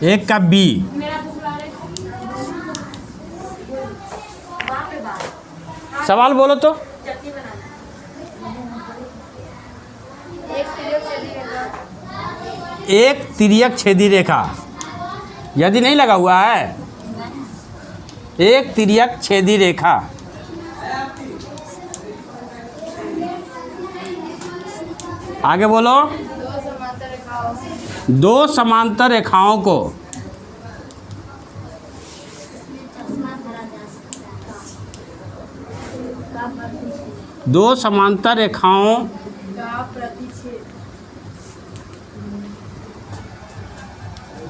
एक का बी। सवाल बोलो तो। एक तिर्यक छेदी रेखा, यदि नहीं लगा हुआ है, एक तिर्यक छेदी रेखा आगे बोलो। दो समांतर रेखाओं को दो समांतर रेखाओं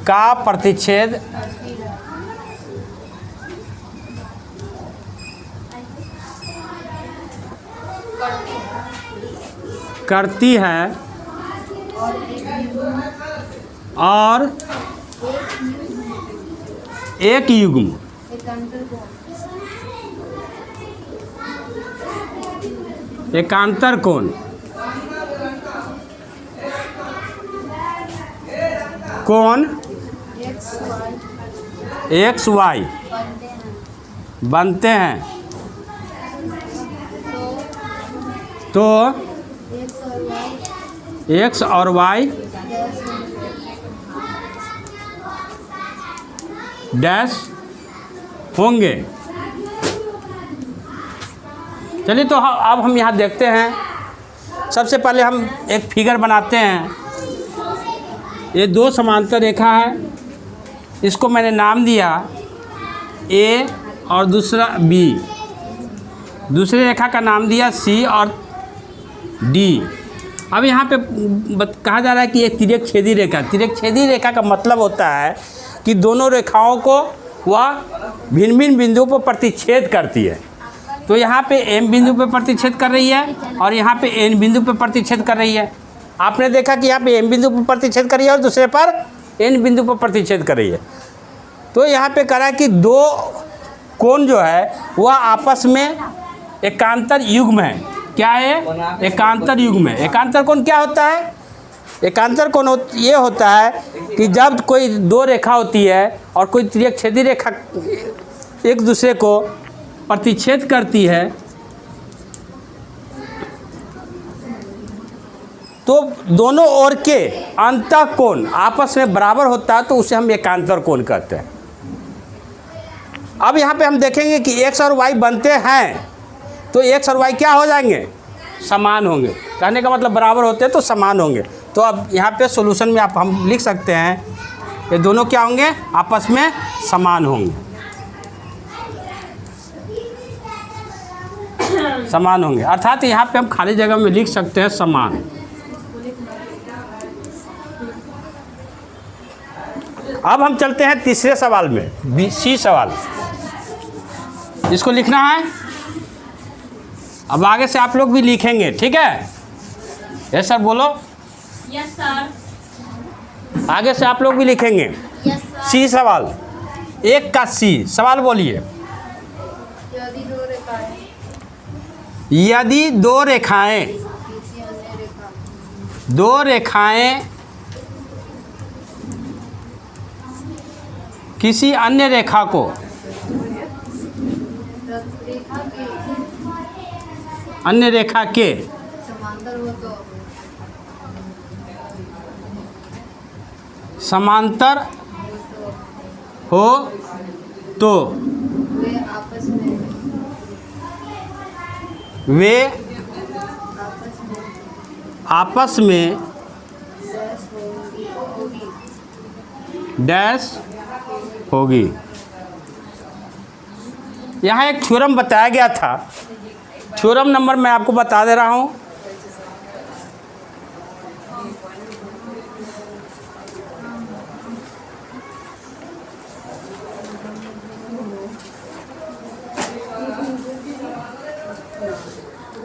का प्रतिच्छेद करती है और एक युग्म एकांतर कोण एक्स वाई बनते हैं तो एक्स और वाई डैश होंगे। चलिए तो अब हम यहाँ देखते हैं। सबसे पहले हम एक फिगर बनाते हैं। ये दो समांतर रेखा है, इसको मैंने नाम दिया ए और दूसरा बी, दूसरी रेखा का नाम दिया सी और डी। अब यहाँ पे कहा जा रहा है कि एक तिर्यक छेदी रेखा। तिर्यक छेदी रेखा का मतलब होता है कि दोनों रेखाओं को वह भिन्न भिन्न बिंदुओं पर प्रतिच्छेद करती है। तो यहाँ पे एम बिंदु पर प्रतिच्छेद कर रही है और यहाँ पे एन बिंदु पर प्रतिच्छेद कर रही है। आपने देखा कि यहाँ पे एम बिंदु पर प्रतिच्छेद कर रही है और दूसरे पर एन बिंदु पर प्रतिच्छेद कर रही है। तो यहाँ पे करा कि दो कोण जो है वह आपस में एकांतर युग्म है। क्या है? एकांतर युग्म है। एकांतर कोण क्या होता है? एकांतर कोण ये होता है कि जब कोई दो रेखा होती है और कोई तिर्यक छेदी रेखा एक दूसरे को प्रतिच्छेद करती है तो दोनों ओर के अंतः कोण आपस में बराबर होता है, तो उसे हम एकांतर कोण कहते हैं। अब यहाँ पे हम देखेंगे कि एक्स और वाई बनते हैं तो एक्स और वाई क्या हो जाएंगे? समान होंगे। कहने का मतलब बराबर होते हैं तो समान होंगे। तो अब यहाँ पे सॉल्यूशन में हम लिख सकते हैं ये दोनों क्या होंगे? आपस में समान होंगे, समान होंगे। अर्थात यहाँ पे हम खाली जगह में लिख सकते हैं समान। अब हम चलते हैं तीसरे सवाल में, सी सवाल। इसको लिखना है। अब आगे से आप लोग भी लिखेंगे, ठीक है? यस सर बोलो। Yes sir. आगे से आप लोग भी लिखेंगे। Yes sir. सी सवाल, एक का सी सवाल बोलिए। यदि दो रेखाएं किसी अन्य रेखा को अन्य रेखा के समांतर हो तो वे आपस में डैश होगी। यहाँ एक थ्योरम बताया गया था। थ्योरम नंबर मैं आपको बता दे रहा हूँ।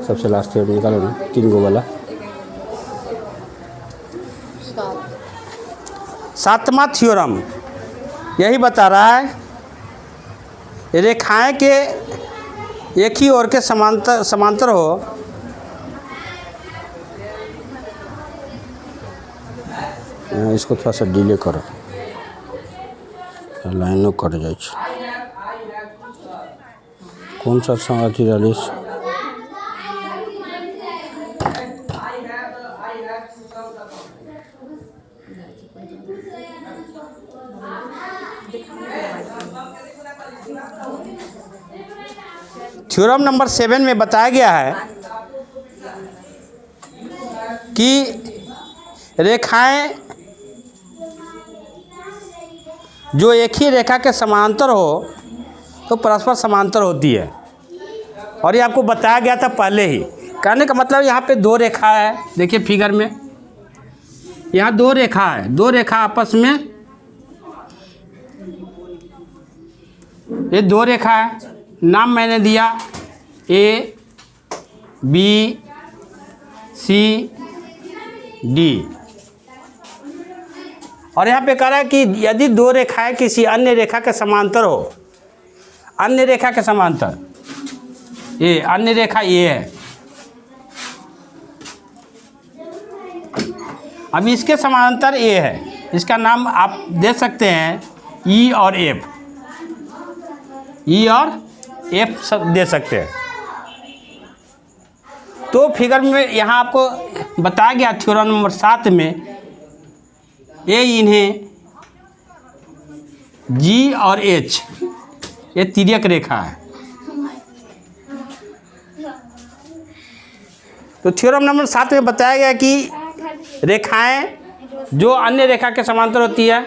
सबसे लास्ट थ्योरम निकालो ना, 3 गो वाला। 7वां थ्योरम यही बता रहा है रेखाएं के एक ही ओर के समांतर हो इसको थोड़ा सा डिले करो। लाइनो कट जाइ छै। कौन सा अथी रहलै थ्योरम नंबर 7 में बताया गया है कि रेखाएं जो एक ही रेखा के समांतर हो तो परस्पर समांतर होती है। और ये आपको बताया गया था पहले ही। कहने का मतलब यहाँ पे दो रेखा है, देखिए फिगर में यहाँ दो रेखा है, दो रेखा आपस में, ये दो रेखा है, नाम मैंने दिया ए बी सी डी। और यहाँ पे कह रहा है कि यदि दो रेखाएं किसी अन्य रेखा के समांतर हो, अन्य रेखा के समांतर, ये अन्य रेखा ये है, अब इसके समांतर ए है, इसका नाम आप दे सकते हैं ई और एफ, ई और एफ सब दे सकते हैं। तो फिगर में यहाँ आपको बताया गया थ्योरम नंबर 7 में ये इन्हें जी और एच ये तिर्यक रेखा है। तो थ्योरम नंबर 7 में बताया गया कि रेखाएं जो अन्य रेखा के समांतर होती है